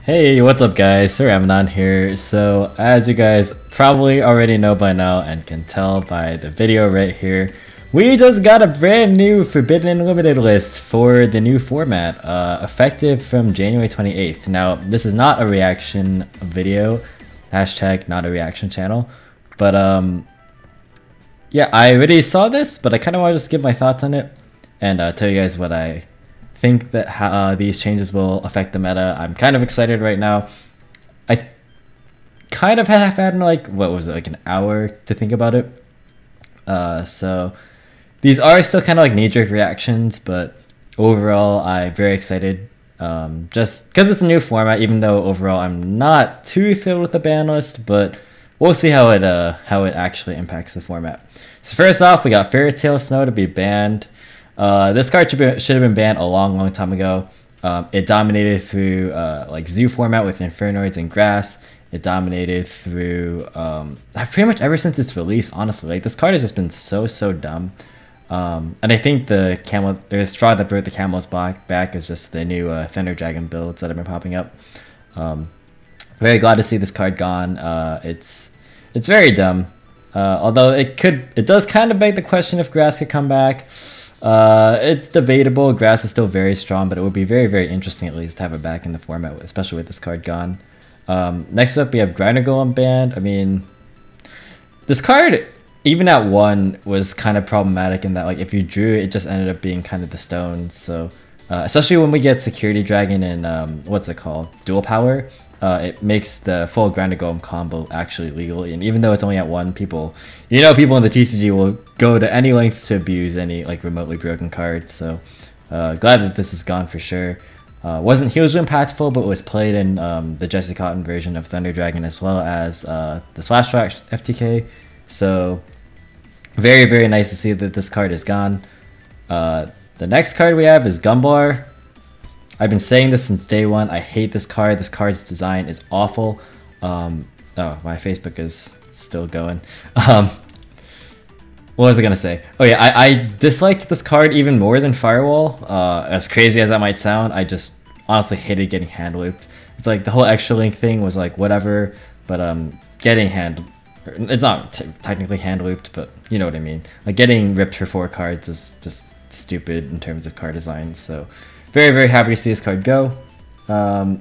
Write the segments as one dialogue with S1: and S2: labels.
S1: Hey, what's up guys? Sir Amanon here. So, as you guys probably already know by now and can tell by the video right here, we just got a brand new Forbidden Unlimited list for the new format, effective from January 28th. Now, this is not a reaction video, hashtag not a reaction channel, but yeah, I already saw this, but I kind of want to just give my thoughts on it and tell you guys what I think that these changes will affect the meta. I'm kind of excited right now. I kind of have had like, what was it, like an hour to think about it. So these are still kind of like knee-jerk reactions, but overall I'm very excited. Just because it's a new format, even though overall I'm not too thrilled with the ban list, but we'll see how it actually impacts the format. So first off, we got Fairy Tale Snow to be banned. This card should have been banned a long time ago. It dominated through like zoo format with Infernoids and Grass. It dominated through pretty much ever since its release, honestly. Like, this card has just been so dumb. And I think the straw that broke the camel's back is just the new Thunder Dragon builds that have been popping up. Very glad to see this card gone. It's very dumb. Although it does kind of beg the question if Grass could come back. It's debatable. Grass is still very strong, but it would be very interesting at least to have it back in the format, especially with this card gone. Next up, we have Grinder Golem banned. I mean, this card, even at 1, was kind of problematic in that, like, if you drew it, it just ended up being kind of the stones. So, especially when we get Security Dragon and, what's it called? Dual Power. It makes the full Grinder Golem combo actually legal, and even though it's only at 1, people in the TCG will go to any lengths to abuse any like remotely broken card. So glad that this is gone for sure. Wasn't hugely impactful, but was played in the Jesse Cotton version of Thunder Dragon as well as the Slash Track FTK. So very nice to see that this card is gone. The next card we have is Gumbar. I've been saying this since day one. I hate this card. This card's design is awful. Oh, my Facebook is still going. What was I gonna say? Oh yeah, I disliked this card even more than Firewall. As crazy as that might sound, I just honestly hated getting hand looped. It's like the whole extra link thing was like whatever, but getting it's not technically hand looped, but you know what I mean. Like, getting ripped for 4 cards is just stupid in terms of card design. So very happy to see this card go.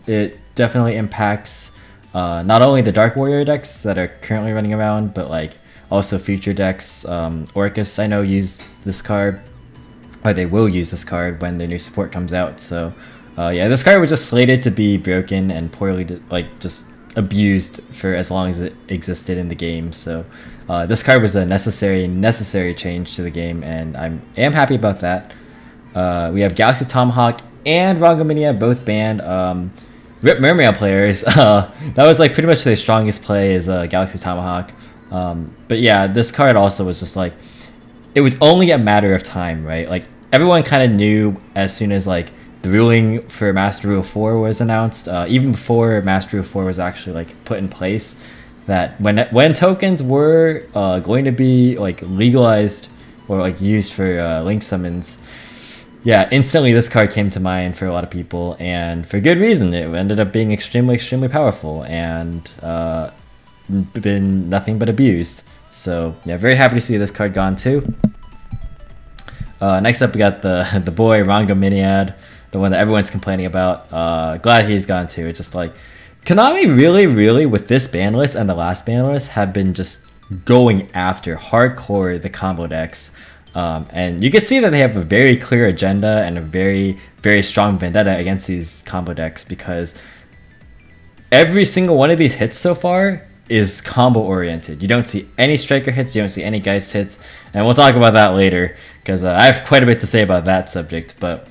S1: It definitely impacts not only the Dark Warrior decks that are currently running around, but like also future decks. Orcus, I know, used this card, or they will use this card when their new support comes out. So yeah, this card was just slated to be broken and poorly just abused for as long as it existed in the game. So this card was a necessary change to the game, and I am happy about that. We have Galaxy Tomahawk and Rangaminia both banned. Rip Mermail players, that was like pretty much their strongest play is Galaxy Tomahawk. But yeah, this card also was just like, it was only a matter of time, right? Like, everyone kind of knew as soon as like the ruling for Master Rule 4 was announced, even before Master Rule 4 was actually like put in place, that when tokens were going to be like legalized or like used for link summons, yeah, instantly this card came to mind for a lot of people, and for good reason. It ended up being extremely powerful and been nothing but abused. So yeah, very happy to see this card gone too. Next up, we got the boy Rangaminia, the one that everyone's complaining about. Glad he's gone too. It's just like, Konami really with this ban list and the last ban list have been just going after hardcore the combo decks. And you can see that they have a very clear agenda and a very strong vendetta against these combo decks, because every single one of these hits so far is combo oriented. You don't see any striker hits, you don't see any Geist hits, and we'll talk about that later because I have quite a bit to say about that subject. But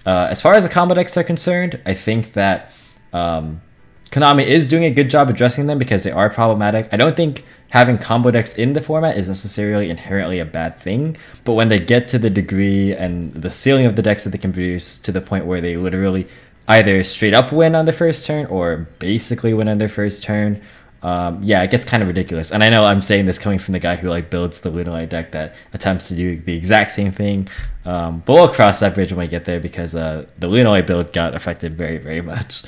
S1: as far as the combo decks are concerned, I think that Konami is doing a good job addressing them because they are problematic. I don't think having combo decks in the format is necessarily inherently a bad thing, but when they get to the degree and the ceiling of the decks that they can produce to the point where they literally either straight up win on their first turn or basically win on their first turn, yeah, it gets kind of ridiculous. And I know I'm saying this coming from the guy who like builds the Lunalite deck that attempts to do the exact same thing, but we'll cross that bridge when we get there, because the Lunalite build got affected very much.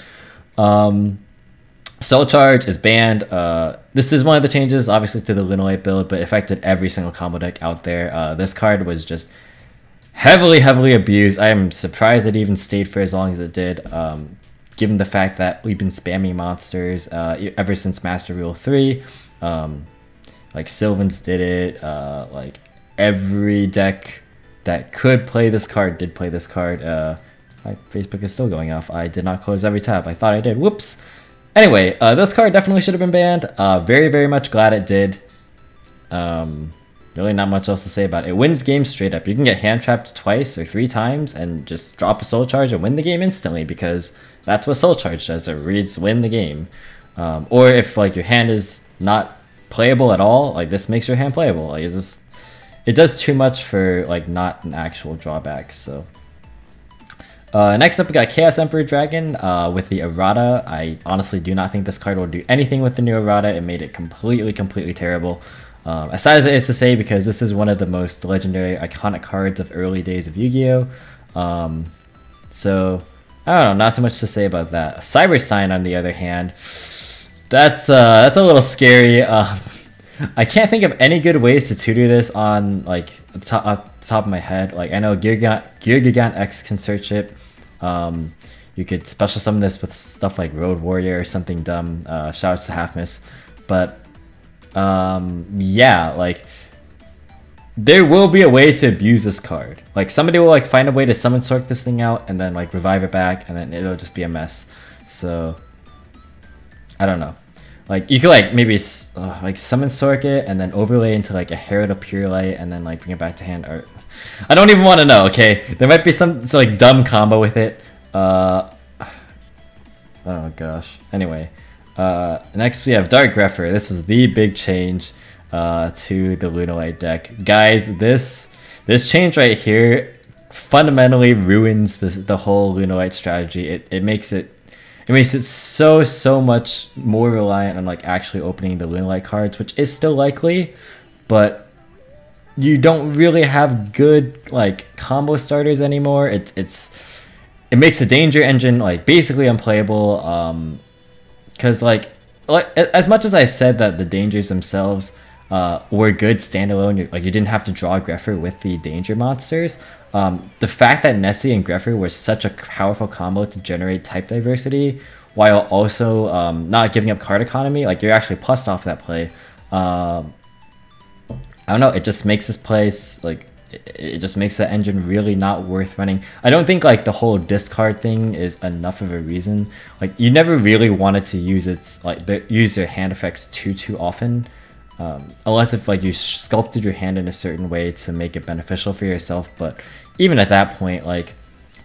S1: Soul Charge is banned. This is one of the changes, obviously, to the Lunalite build, but affected every single combo deck out there. This card was just heavily abused. I am surprised it even stayed for as long as it did, given the fact that we've been spamming monsters ever since Master Rule 3. Like Sylvans did it, like every deck that could play this card did play this card. My Facebook is still going off. I did not close every tab. I thought I did. Whoops. Anyway, this card definitely should have been banned. Very much glad it did. Really not much else to say about it. It wins games straight up. You can get hand trapped twice or 3 times and just drop a Soul Charge and win the game instantly, because that's what Soul Charge does. It reads win the game. Or if like your hand is not playable at all, like this makes your hand playable. Like it does too much for like not an actual drawback. So next up we got Chaos Emperor Dragon with the errata. I honestly do not think this card will do anything with the new errata. It made it completely terrible. As sad as it is to say, because this is one of the most legendary iconic cards of early days of Yu-Gi-Oh! So I don't know, not too much to say about that. Cyber Sign, on the other hand, that's a little scary. I can't think of any good ways to tutor this on like off the top of my head. Like I know Gear Gigant X can search it. You could special summon this with stuff like Road Warrior or something dumb. Shoutouts to Half Miss, but yeah, like there will be a way to abuse this card. Like somebody will like find a way to summon Sork this thing out and then like revive it back, and then it'll just be a mess. So I don't know. Like you could like maybe like summon Sork it and then overlay into like a Herald of Pure Light and then like bring it back to hand. Or I don't even want to know. Okay, there might be some like dumb combo with it. Oh gosh. Anyway. Next we have Dark Grepher. This is the big change to the Lunalite deck. Guys, this change right here fundamentally ruins the whole Lunalite strategy. It makes it so much more reliant on like actually opening the Lunalite cards, which is still likely, but you don't really have good like combo starters anymore. It makes the danger engine like basically unplayable. Because like as much as I said that the dangers themselves were good standalone, you didn't have to draw Grepher with the danger monsters. The fact that Nessie and Grepher were such a powerful combo to generate type diversity, while also not giving up card economy, like you're actually plus off that play. I don't know, it just makes this place like it just makes the engine really not worth running. I don't think like the whole discard thing is enough of a reason. Like you never really wanted to use use your hand effects too often, unless if like you sculpted your hand in a certain way to make it beneficial for yourself. But even at that point, like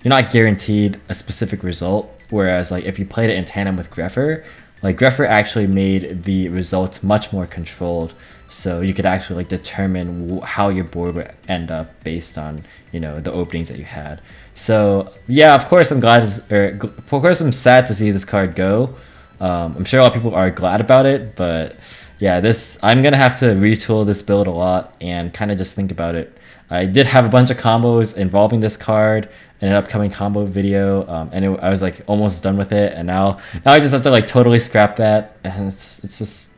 S1: you're not guaranteed a specific result. Whereas like if you played it in tandem with Grepher, like Grepher actually made the results much more controlled. So you could actually like determine how your board would end up based on, you know, the openings that you had. So yeah, of course I'm I'm sad to see this card go. I'm sure a lot of people are glad about it, but yeah, I'm gonna have to retool this build a lot and kind of just think about it. I did have a bunch of combos involving this card in an upcoming combo video, and I was like almost done with it, and now I just have to like totally scrap that, and it's just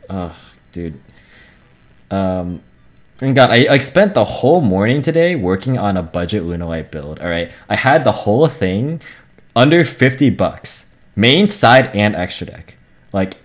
S1: dude. And God, I spent the whole morning today working on a budget Lunalite build. All right, I had the whole thing under $50, main, side, and extra deck. Like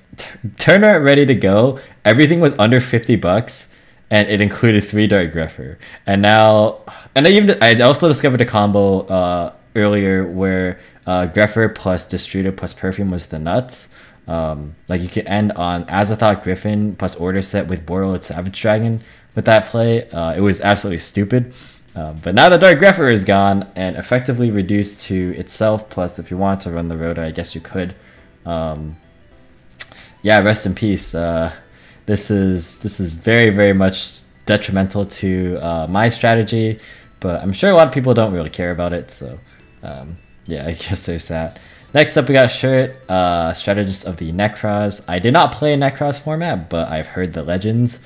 S1: turner ready to go. Everything was under $50, and it included 3 Dark Grepher. And now, I also discovered a combo earlier where Grepher plus Destruder plus Perfume was the nuts. Like you could end on Azathoth Griffin plus Order Set with Borreload Savage Dragon with that play. It was absolutely stupid. But now the Dark Grepher is gone and effectively reduced to itself. Plus, if you want to run the Rhoda, I guess you could. Yeah, rest in peace. This is very much detrimental to my strategy, but I'm sure a lot of people don't really care about it. So yeah, I guess there's that. Next up, we got Shirt, strategist of the Necross. I did not play a Necross format, but I've heard the legends.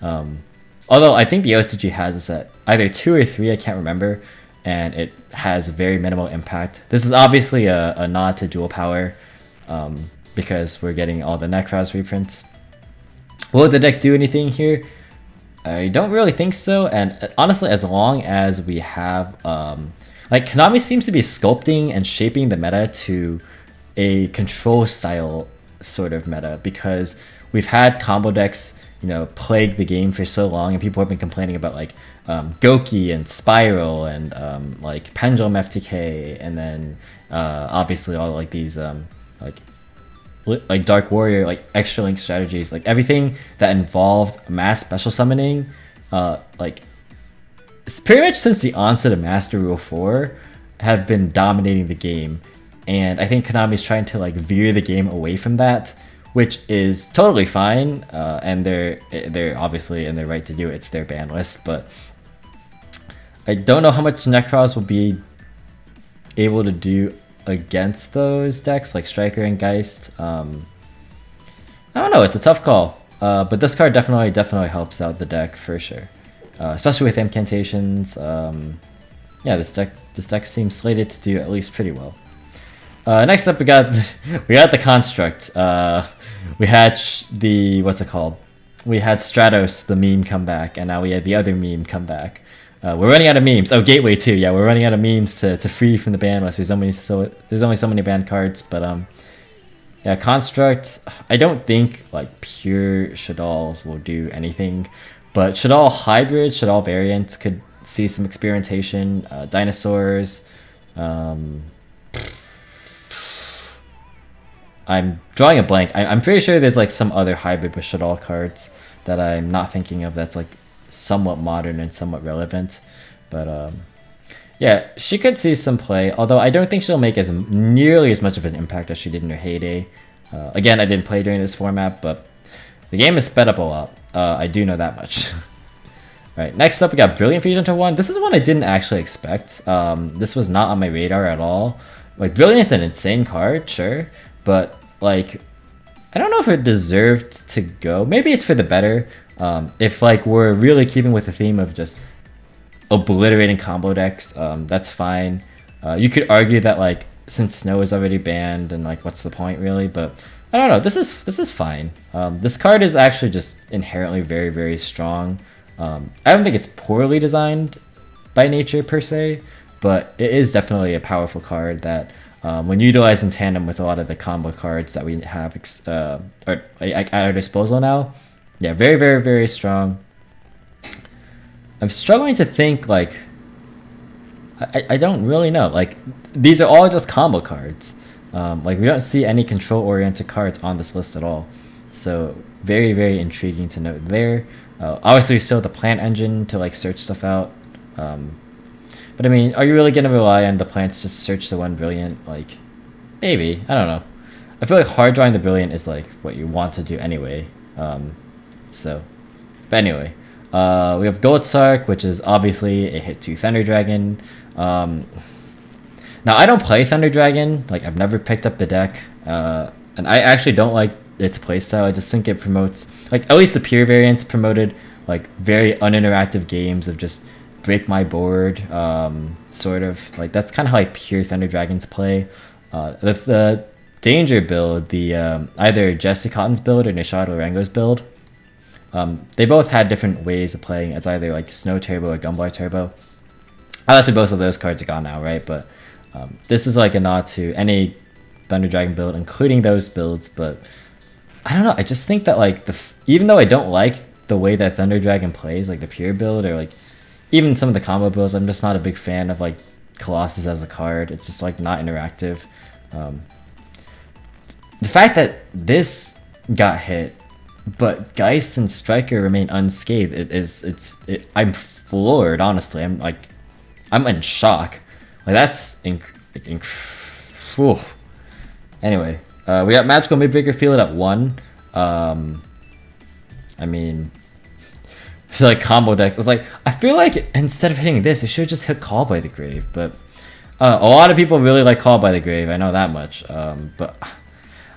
S1: Although I think the OCG has this at either 2 or 3, I can't remember, and it has very minimal impact. This is obviously a nod to dual power. because we're getting all the Necross reprints. Will the deck do anything here? I don't really think so, and honestly, as long as we have like Konami seems to be sculpting and shaping the meta to a control style sort of meta, because we've had combo decks, you know, plague the game for so long, and people have been complaining about like Goki and Spiral and like Pendulum FTK, and then obviously all like these like Dark Warrior, like extra link strategies, like everything that involved mass special summoning, like it's pretty much since the onset of Master Rule 4 have been dominating the game, and I think Konami's trying to like veer the game away from that, which is totally fine, and they're obviously in their right to do it. It's their ban list, but I don't know how much Necross will be able to do against those decks like Striker and Geist. I don't know, it's a tough call, but this card definitely helps out the deck for sure, especially with incantations. Yeah, this deck seems slated to do at least pretty well. Next up, we got the construct. We had what's it called? We had Stratos, the meme, come back, and now we had the other meme come back. We're running out of memes. Oh, Gateway too. Yeah, we're running out of memes to free from the ban list. There's only so many banned cards, but yeah, construct. I don't think like pure Shaddols will do anything, but Shaddol hybrid, Shaddol variants could see some experimentation. Dinosaurs. I'm drawing a blank. I'm pretty sure there's like some other hybrid with Shaddol cards that I'm not thinking of that's like somewhat modern and somewhat relevant, but yeah, she could see some play, although I don't think she'll make nearly as much of an impact as she did in her heyday. Again, I didn't play during this format, but the game is sped up a lot. I do know that much. Alright, next up we got Brilliant Fusion to 1. This is one I didn't actually expect. This was not on my radar at all. Like, Brilliant's an insane card, sure, but like, I don't know if it deserved to go. Maybe it's for the better. If like we're really keeping with the theme of just obliterating combo decks, that's fine. You could argue that like since Snow is already banned, and like what's the point really? But I don't know. This is fine. This card is actually just inherently very strong. I don't think it's poorly designed by nature per se, but it is definitely a powerful card that when utilized in tandem with a lot of the combo cards that we have at our disposal now. Yeah, very strong. I'm struggling to think, like, I don't really know. Like, these are all just combo cards. Like, we don't see any control-oriented cards on this list at all. So, very intriguing to note there. Obviously, we still have the plant engine to, like, search stuff out. But, I mean, are you really going to rely on the plants just to search the one Brilliant? Like, maybe. I don't know. I feel like hard drawing the Brilliant is, like, what you want to do anyway. So, but anyway, we have Gold Sark, which is obviously a hit to Thunder Dragon. Now I don't play Thunder Dragon, like I've never picked up the deck, and I actually don't like its playstyle. I just think it promotes, like at least the pure variants promoted like very uninteractive games of just break my board, sort of like that's kind of how like pure Thunder Dragons play. The Danger build, the either Jesse Cotton's build or Nishad Lorengo's build, they both had different ways of playing. It's either like Snow Turbo or Gumblar Turbo. Obviously both of those cards are gone now, right? But this is like a nod to any Thunder Dragon build, including those builds. But I don't know, I just think that like even though I don't like the way that Thunder Dragon plays, like the pure build or like even some of the combo builds, I'm just not a big fan of like Colossus as a card. It's just like not interactive. The fact that this got hit, but Geist and Striker remain unscathed, I'm floored, honestly. I'm in shock. Like that's Anyway, we got Magical Midbreaker Field at 1. I mean, it's like combo decks. It's like I feel like instead of hitting this, it should just hit Call by the Grave. But a lot of people really like Call by the Grave. I know that much. But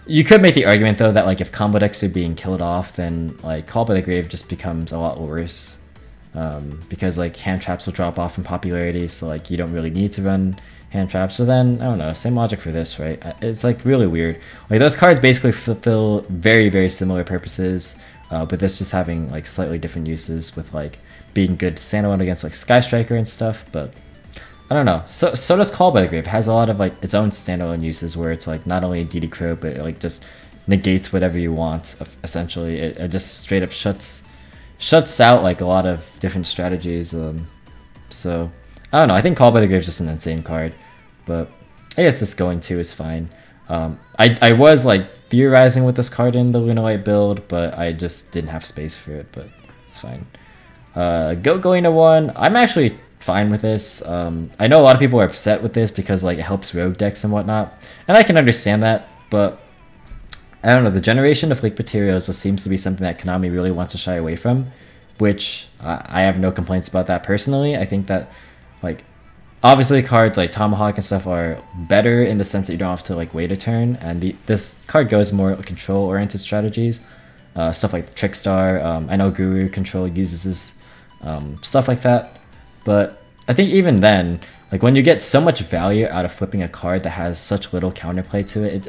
S1: you could make the argument though that like if combo decks are being killed off, then like Call by the Grave just becomes a lot worse, because like hand traps will drop off in popularity, so like you don't really need to run hand traps. But then, I don't know, same logic for this, right? It's like really weird. Like those cards basically fulfill very, very similar purposes, but this just having like slightly different uses with like being good standalone against like Sky Striker and stuff, but I don't know. So does Call by the Grave. It has a lot of like its own standalone uses where it's like not only a DD Crow, but it like just negates whatever you want. Essentially, it just straight up shuts out like a lot of different strategies. So I don't know. I think Call by the Grave is just an insane card, but I guess this going to is fine. I was like theorizing with this card in the Lunalight build, but I just didn't have space for it. But it's fine. Going to 1. I'm actually fine with this. I know a lot of people are upset with this because like it helps rogue decks and whatnot, and I can understand that, but I don't know, the generation of Leak Materials just seems to be something that Konami really wants to shy away from, which I have no complaints about that personally. I think that like obviously cards like Tomahawk and stuff are better in the sense that you don't have to like wait a turn, and this card goes more control oriented strategies, stuff like Trickstar. I know Guru Control uses this, stuff like that. But I think even then, like when you get so much value out of flipping a card that has such little counterplay to it,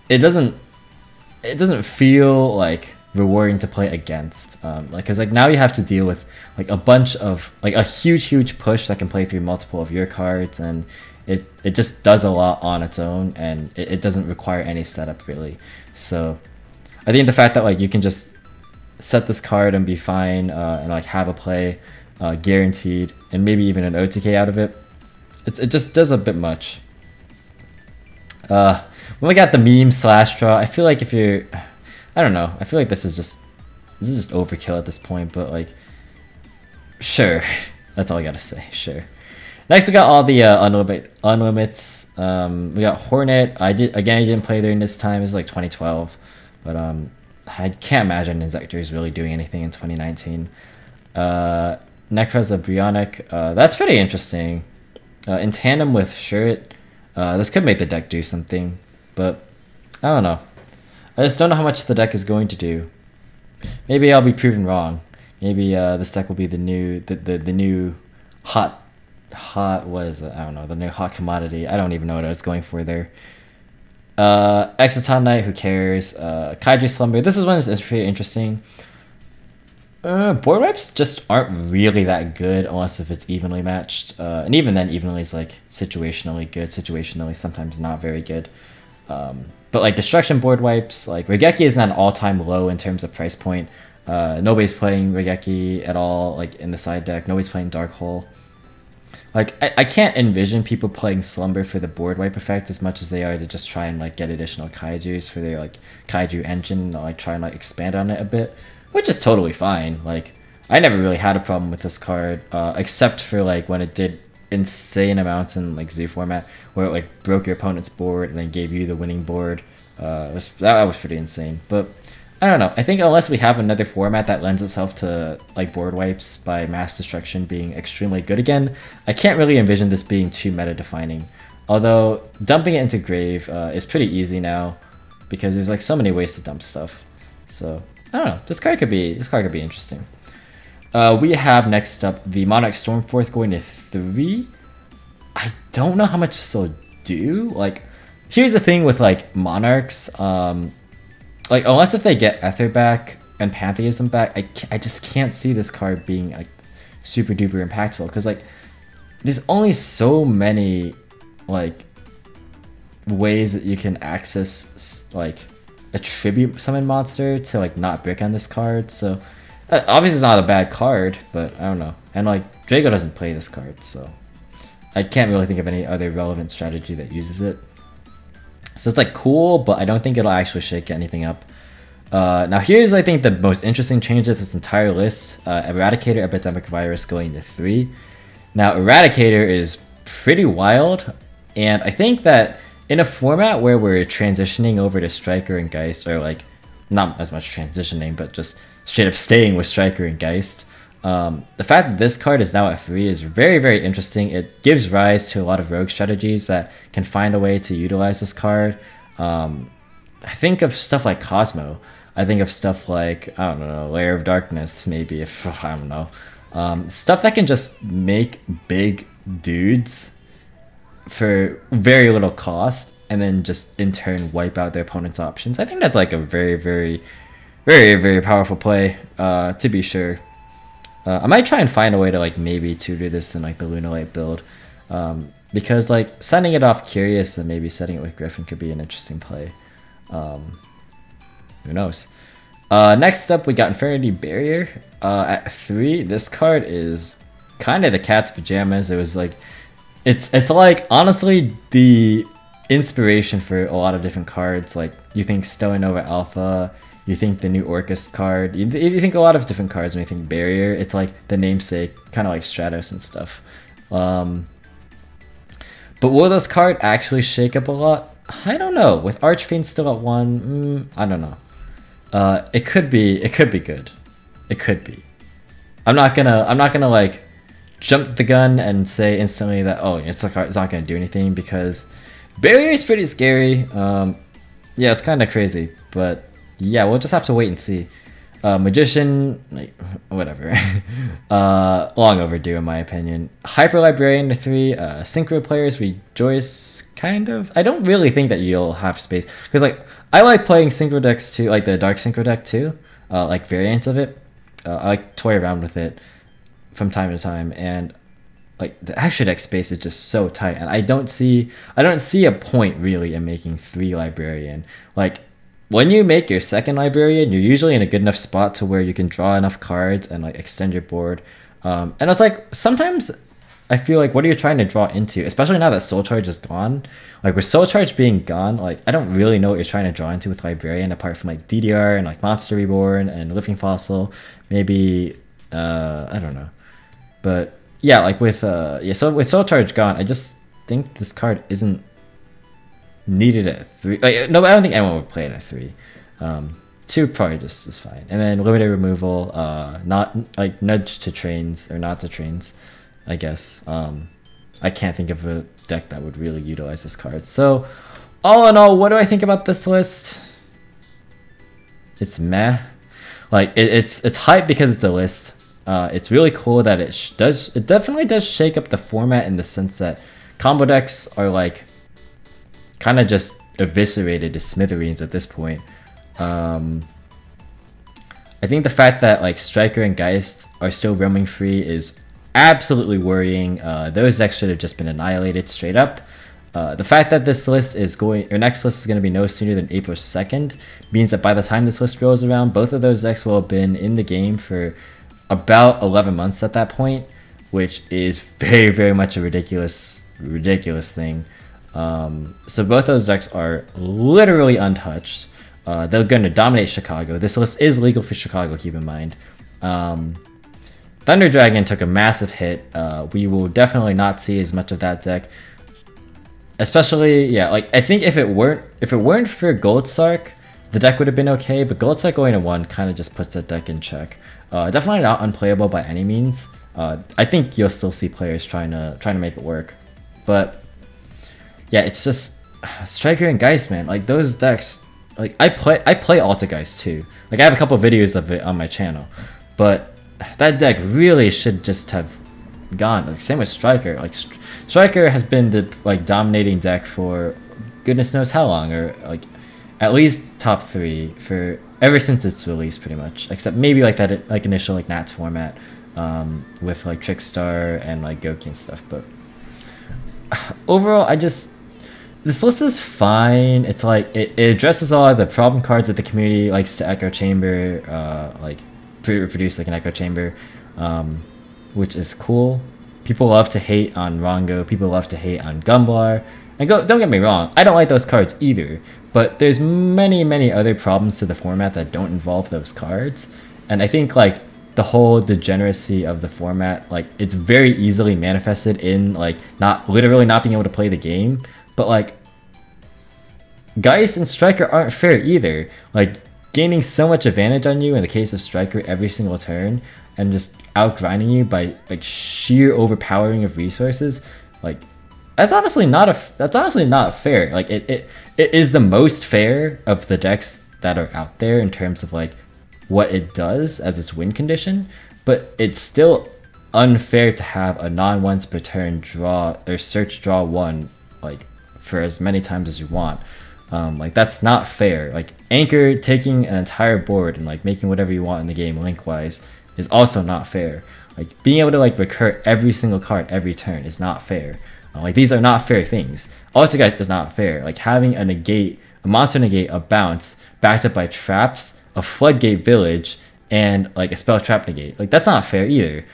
S1: it doesn't feel like rewarding to play against. Like, cause like now you have to deal with like a bunch of like a huge push that can play through multiple of your cards, and it just does a lot on its own, and it doesn't require any setup really. So I think the fact that like you can just set this card and be fine, and like have a play guaranteed, and maybe even an OTK out of it, it just does a bit much. When we got the meme slash draw, I feel like if you're, I don't know, I feel like this is just overkill at this point, but like, sure. That's all I gotta say, sure. Next we got all the unlimits. We got Hornet. I didn't play during this time. This is like 2012, but I can't imagine Inzektor is really doing anything in 2019. Necross of Brionic, that's pretty interesting. In tandem with Shirt, this could make the deck do something, but I don't know. I just don't know how much the deck is going to do. Maybe I'll be proven wrong. Maybe this deck will be the new hot what is it? I don't know, the new hot commodity. I don't even know what I was going for there. Exciton Knight, who cares? Kaiju Slumber. This is one that's pretty interesting. Board wipes just aren't really that good unless if it's evenly matched. And even then, evenly is like situationally good, situationally sometimes not very good. But like destruction board wipes, like Regeki is not an all-time low in terms of price point. Nobody's playing Regeki at all, like in the side deck. Nobody's playing Dark Hole. Like I can't envision people playing Slumber for the board wipe effect as much as they are to just try and like get additional kaijus for their like kaiju engine, like try and like expand on it a bit, which is totally fine. Like I never really had a problem with this card, except for like when it did insane amounts in like Zoo format, where it like broke your opponent's board and then gave you the winning board. That was pretty insane. But I don't know. I think unless we have another format that lends itself to like board wipes by mass destruction being extremely good again, I can't really envision this being too meta defining. Although dumping it into Grave is pretty easy now because there's like so many ways to dump stuff. So I don't know. This card could be interesting. We have next up the Monarch Stormforth going to 3. I don't know how much this will do. Like, here's the thing with like Monarchs. Like, unless if they get Ether back and Pantheism back, I just can't see this card being like super duper impactful, because like there's only so many like ways that you can access like a tribute summon monster to like not brick on this card. So obviously it's not a bad card, but I don't know. And like Drago doesn't play this card, so I can't really think of any other relevant strategy that uses it. So it's like cool, but I don't think it'll actually shake anything up. Now here's I think the most interesting change of this entire list. Eradicator Epidemic Virus going to 3. Now Eradicator is pretty wild, and I think that in a format where we're transitioning over to Striker and Geist, or like not as much transitioning, but just straight up staying with Striker and Geist, the fact that this card is now at 3 is very, very interesting. It gives rise to a lot of rogue strategies that can find a way to utilize this card. I think of stuff like Cosmo. I think of stuff like, I don't know, Lair of Darkness, maybe, if I don't know. Stuff that can just make big dudes for very little cost, and then just in turn wipe out their opponent's options. I think that's like a very, very, very, very powerful play, to be sure. I might try and find a way to like maybe tutor this in like the Lunalight build, because like sending it off Curious and maybe setting it with Griffin could be an interesting play. Who knows? Next up, we got Infinity Barrier at 3. This card is kind of the cat's pajamas. It was like, it's like honestly the inspiration for a lot of different cards. Like you think Stellar Nova Alpha, you think the new Orcus card, you think a lot of different cards when you think Barrier. It's like the namesake, kind of like Stratos and stuff. But will this card actually shake up a lot? I don't know. With Archfiend still at 1, I don't know. It could be good. It could be. I'm not gonna like jump the gun and say instantly that it's not gonna do anything, because Barrier is pretty scary. Yeah, it's kind of crazy, but yeah, we'll just have to wait and see. Magician, like, whatever. Long overdue in my opinion. Hyper Librarian to 3. Synchro players rejoice, kind of. I don't really think that you'll have space, because like I like playing synchro decks too, like the Dark Synchro deck too, like variants of it. I like toy around with it from time to time, and like the extra deck space is just so tight, and I don't see a point really in making 3 Librarian. Like when you make your second Librarian, you're usually in a good enough spot to where you can draw enough cards and like extend your board. And it's like sometimes I feel like, what are you trying to draw into? Especially now that Soul Charge is gone. Like with Soul Charge being gone, like I don't really know what you're trying to draw into with Librarian, apart from like DDR and like Monster Reborn and Living Fossil. Maybe I don't know. But yeah, like with so with Soul Charge gone, I just think this card isn't needed at 3. Like, no, I don't think anyone would play it at 3. 2 probably just is fine. And then limited removal, not like nudge to trains, or not to trains, I guess. I can't think of a deck that would really utilize this card. So all in all, what do I think about this list? It's meh. Like it's hype because it's a list. It's really cool that it definitely does shake up the format, in the sense that combo decks are like kind of just eviscerated to smithereens at this point. I think the fact that like Striker and Geist are still roaming free is absolutely worrying. Those decks should have just been annihilated straight up. The fact that this list is next list is going to be no sooner than April 2nd means that by the time this list rolls around, both of those decks will have been in the game for about 11 months at that point, which is very, very much a ridiculous thing. So both those decks are literally untouched. They're going to dominate Chicago. This list is legal for Chicago, keep in mind. Thunder Dragon took a massive hit. We will definitely not see as much of that deck. Especially, yeah, like I think if it weren't for Gold Sark, the deck would have been okay, but Gold Sark going to 1 kind of just puts that deck in check. Definitely not unplayable by any means. I think you'll still see players trying to make it work. But yeah, it's just Striker and Geist, man. Like those decks, like I play Alta Geist too. Like I have a couple videos of it on my channel, but that deck really should just have gone. Like, same with Striker. Like Striker has been the like dominating deck for goodness knows how long, or like at least top 3 for ever since its release, pretty much. Except maybe like that like initial like Nats format with like Trickstar and like Goki and stuff. But overall, this list is fine. It's like it addresses all of the problem cards that the community likes to echo chamber, like produce like an echo chamber, which is cool. People love to hate on Rongo. People love to hate on Gumblar. And don't get me wrong, I don't like those cards either. But there's many other problems to the format that don't involve those cards. And I think like the whole degeneracy of the format, like it's very easily manifested in like literally not being able to play the game. But like Geist and Striker aren't fair either. Like gaining so much advantage on you in the case of Striker every single turn, and just outgrinding you by like sheer overpowering of resources, like that's honestly not fair. Like it is the most fair of the decks that are out there in terms of like what it does as its win condition, but it's still unfair to have a non-once per turn draw or search draw 1 like for as many times as you want. Like that's not fair. Like Anchor taking an entire board and like making whatever you want in the game link wise is also not fair. Like being able to like recur every single card every turn is not fair. Like these are not fair things. Also guys, is not fair. Like having a negate, a monster negate, a bounce backed up by traps, a floodgate village, and like a spell trap negate. Like that's not fair either.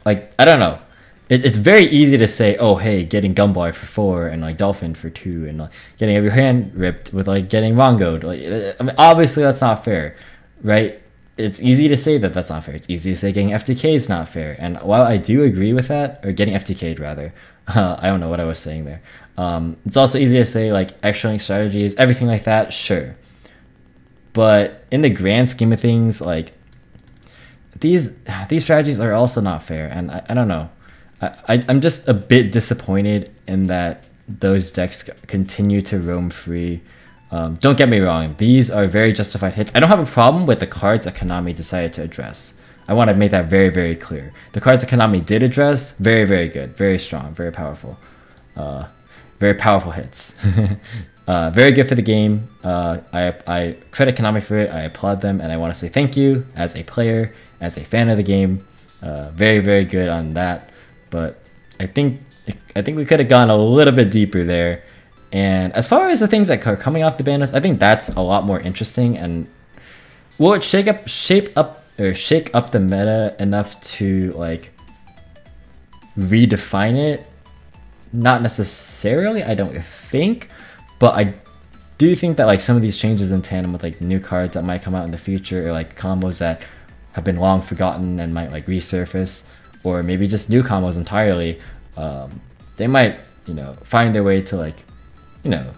S1: Like I don't know. It's very easy to say, oh hey, getting Gumball for 4 and like Dolphin for 2 and like getting every hand ripped with like getting Rongoed. Like I mean, obviously that's not fair, right? It's easy to say that that's not fair. It's easy to say getting FTK is not fair. And while I do agree with that, or getting FTK'd rather, I don't know what I was saying there. It's also easy to say like extra link strategies, everything like that, sure. But in the grand scheme of things, like these strategies are also not fair. And I don't know. I'm just a bit disappointed in that those decks continue to roam free. Don't get me wrong, these are very justified hits. I don't have a problem with the cards that Konami decided to address. I want to make that very, very clear. The cards that Konami did address, very, very good, very strong, very powerful. Very powerful hits. Very good for the game. I credit Konami for it, I applaud them, and I want to say thank you as a player, as a fan of the game. Very, very good on that. But I think we could have gone a little bit deeper there. And as far as the things that are coming off the ban list, I think that's a lot more interesting. And will it shake up the meta enough to like redefine it? Not necessarily, I don't think, but I do think that like some of these changes in tandem with like new cards that might come out in the future, or like combos that have been long forgotten and might like resurface, or maybe just new combos entirely, they might, you know, find their way to like, you know,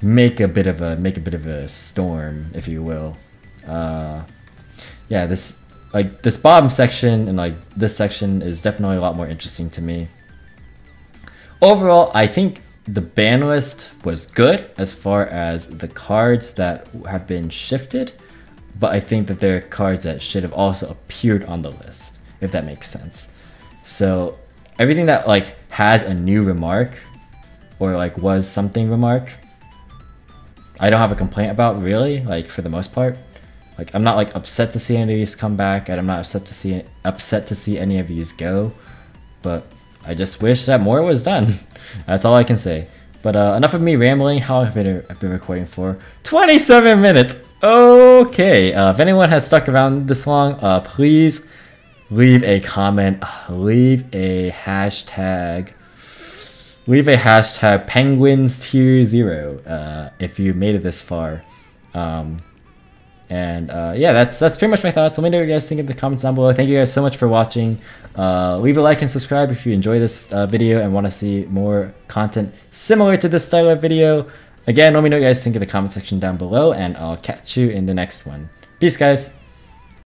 S1: make a bit of a storm, if you will. Yeah, this bottom section and like this section is definitely a lot more interesting to me. Overall, I think the ban list was good as far as the cards that have been shifted, but I think that there are cards that should have also appeared on the list, if that makes sense. So everything that like has a new remark or like was something remark, I don't have a complaint about, really, like for the most part. Like I'm not like upset to see any of these come back, and I'm not upset to see any of these go, but I just wish that more was done. That's all I can say. But enough of me rambling. How have I've been recording for? 27 minutes! Okay, if anyone has stuck around this long, please leave a comment, leave a hashtag penguins tier 0 if you made it this far. Yeah, that's pretty much my thoughts. Let me know what you guys think in the comments down below. Thank you guys so much for watching. Leave a like and subscribe if you enjoy this video and want to see more content similar to this style of video. Again, let me know what you guys think in the comment section down below, and I'll catch you in the next one. Peace, guys.